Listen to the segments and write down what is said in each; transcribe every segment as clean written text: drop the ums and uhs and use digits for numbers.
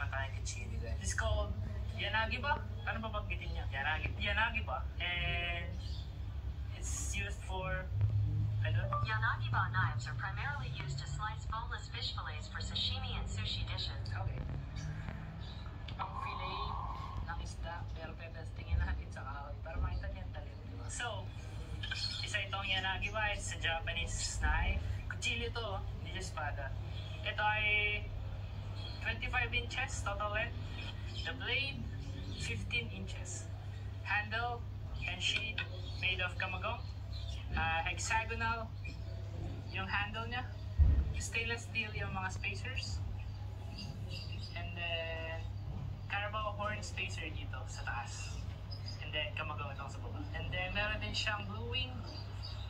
na tayo kachili guys. It's called Yanagi ba? Ano ba pagbitin niya? Yanagi ba? And it's used for Yanagi ba knives are primarily used to slice boneless fish fillets for sashimi and sushi dishes. Okay. Ang fillet ng isda, pero tetestingin natin sa kahoy para makita niya ang talim, diba? So, isa itong Yanagi ba? It's a Japanese knife. Kuchilyo to, hindi siya espada. Ito ay 25 inches total length. The blade, 15 inches. Handle and sheath made of kamagong. Hexagonal yung handle niya. Stainless steel yung mga spacers. And then, Carabao horn spacer dito sa taas. And then, kamagong itong sa baba. And then, meron din siyang bluing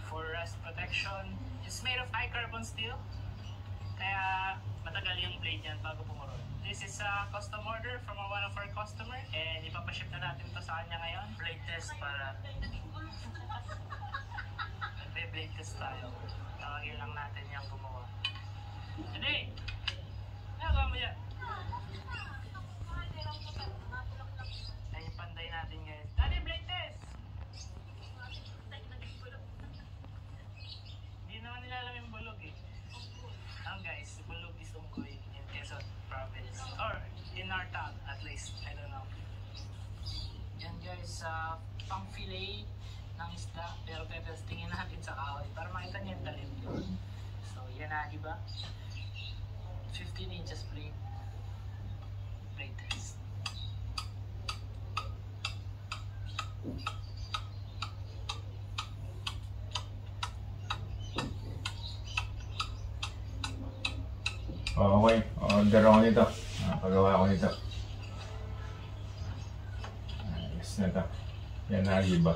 for rust protection. It's made of high carbon steel. Kaya matagal yung blade niyan bago pumurol. This is a custom order from one of our customer. And ipapaship na natin to sa kanya ngayon. Blade test para... Nagbe-blade test tayo. Tawagin lang natin yung gumawa. Hindi! Nagawa mo yan? Ay, yung panday natin ngayon. Daddy, blade test! Hindi naman nila alam yung bulog eh. Guys, bulog is unggoy in Quezon province. Or in our town at least. I don't know. Yan guys, pang fillet ng isda. Pero tetestingin natin sa kahoy para makita niya yung talim yun. So, yan na, diba? 15 inches blade. Blade test. Okay, order ako nito. Pagawa ko nito. Ayos na ito. Yanagi ba?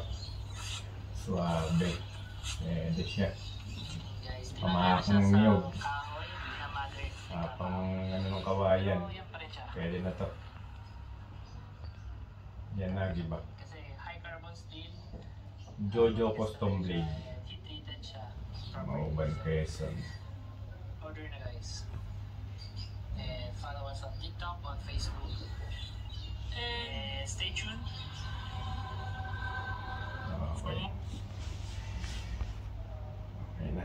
Suabe. Pwede siya. Pamakang niyog. Pang ano ng kawayan. Pwede na to. Yanagi ba? Kasi high carbon steel. Jojo Custom Blade. Heat-treated siya. Mauban Quezon. Order na guys. And follow us on TikTok, on Facebook. And stay tuned. Okay. Okay na.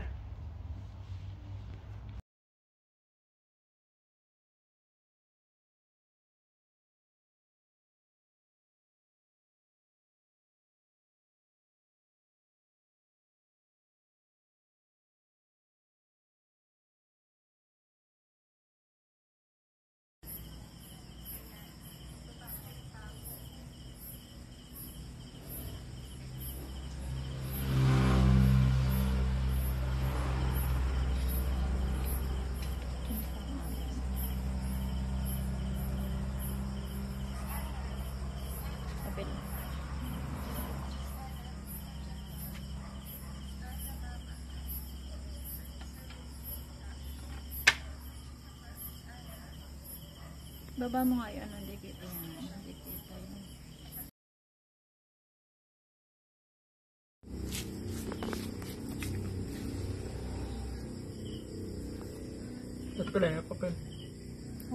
Baba mo nga yun, hindi kita yan. Hindi kita yan. Ba't ko lang yung papel?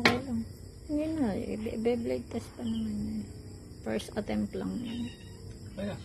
Okay lang. Hindi na, i-blade test pa naman yun. First attempt lang yun. Kaya.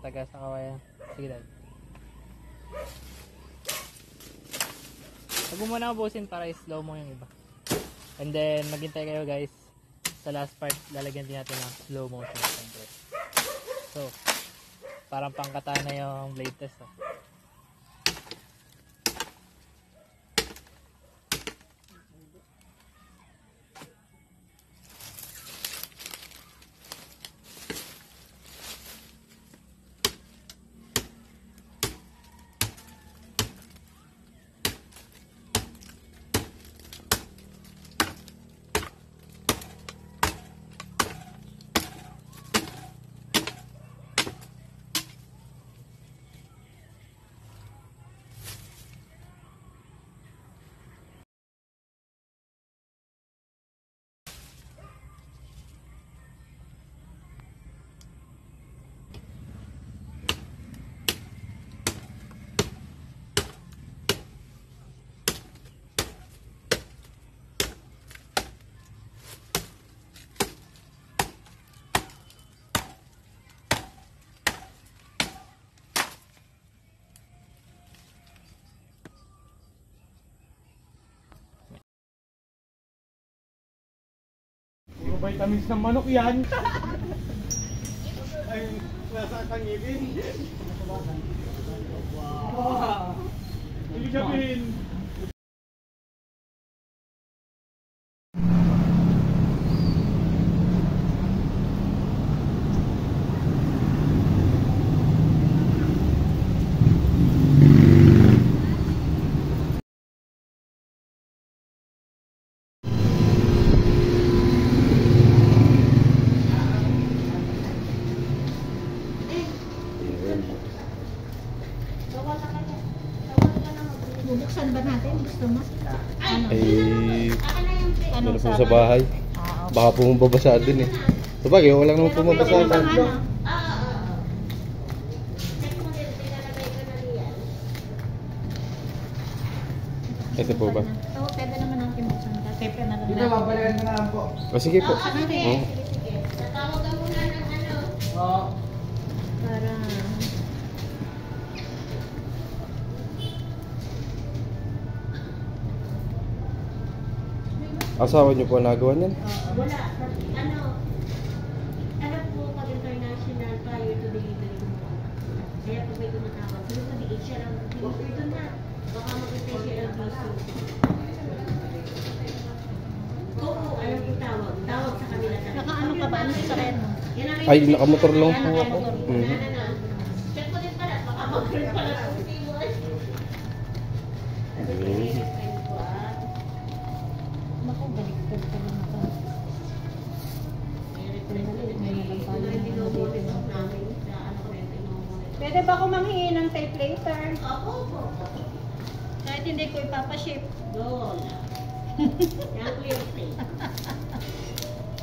Taga sa kawayan. Sige dad. Huwag mo muna ubusin para slow mo yung iba. And then maghintay kayo guys. Sa last part lalagyan din natin ng slow motion. So parang pangkata na yung blade test. Oh. Vitamins ng manok yan. Ay, nasa kangibin. Wow. Ibig sabihin, Bubuksan ba natin? Gusto mo? Ano? Ano po sa bahay? Baka pumabasa din eh. Sabagay, wala naman pumunta sa atin. Ito po ba? Oo, pwede naman natin buksan. Pepe na lang. dito babalikan mo na lang po. O sige po. Okay. Oo. Para... Asawa niyo po nagawa niyan? Wala. Ano po pag international prior to delivery mo? Kaya pag may tumatawag, sino pa di siya lang mag-deliver doon na. Baka mag-repay siya LBC. Oo, alam po tawag. Tawag sa kanila talaga. Nakaano ka ba? Ano sa rin? Ay, nakamotor lang po ako. Check ko din pala. Baka mag-repay pala sa Steelers. Naku, baliktad ka lang ito. Pwede ba ako manghingi ng tape later? Kahit hindi ko ipapaship. Doon. Yan clear plate.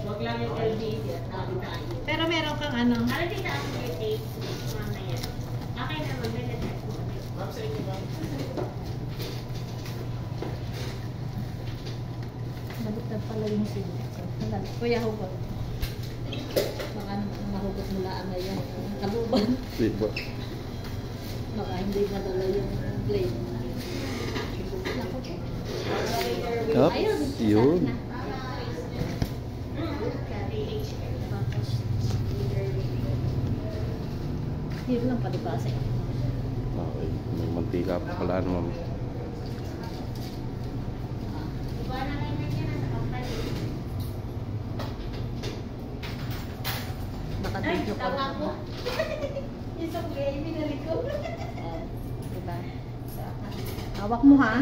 Huwag lang yung LBC at sabi tayo. Pero meron kang ano? Ano din ang clear tape? Mamaya. Okay na, mag-check mo. Ma'am, sa inyo ba? Baliktad pala yung sila. Kuya, hugot. Baka mahugot mo lang ngayon. Kaluban. Di ba? Baka hindi madala yung blade. Naku po. Yup, Ayun, yun. na. Tapos, yun lang palibasa. Okay, may mantika pa pala naman. Naka-video ko. Tawa ko. Isang gay, binalik ko. Diba? Hawak mo ha.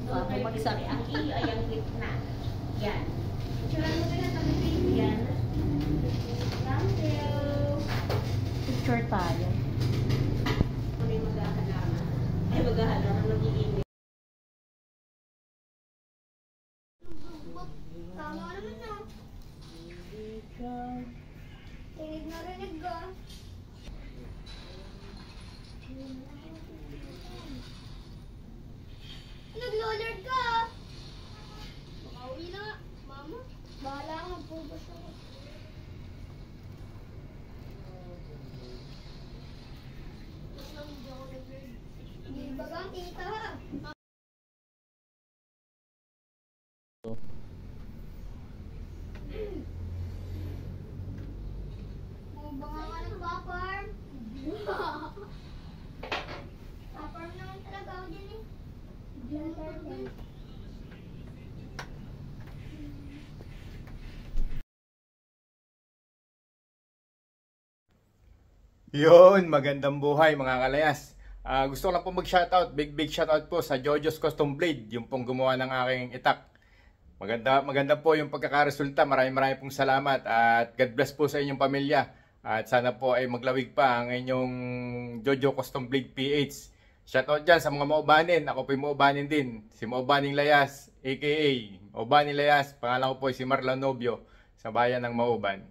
Baka Okay, bumagsak. ang iyo ay ang gitna. Yan. Picturean mo din ang baby. Yan. Thank you. Picture tayo. Ano yung maghahalaman? Ay, maghahalaman ng iingay. Tama naman na. Tinig na rinig ka. Nag-loader ka. Makauwi na. Mama, bahala ka. Pubos ako. Hindi ako nag-load. Hindi ba ka, tita? Baka nga nagpa-farm. Pa-farm naman talaga ako dyan eh. Yun, magandang buhay mga kalayas. Gusto ko lang po mag-shoutout, big shoutout po sa Jojo's Custom Blade, yung pong gumawa ng aking itak. Maganda po yung pagkakaresulta. Maraming pong salamat at God bless po sa inyong pamilya. At sana po ay maglawig pa ang inyong Jojo Custom Blade PH. Shoutout dyan sa mga maubanin. Ako po yung maubanin din. Si Maubaning Layas, aka Maubaning Layas. Pangalan ko po ay si Marlon Novio sa bayan ng Mauban.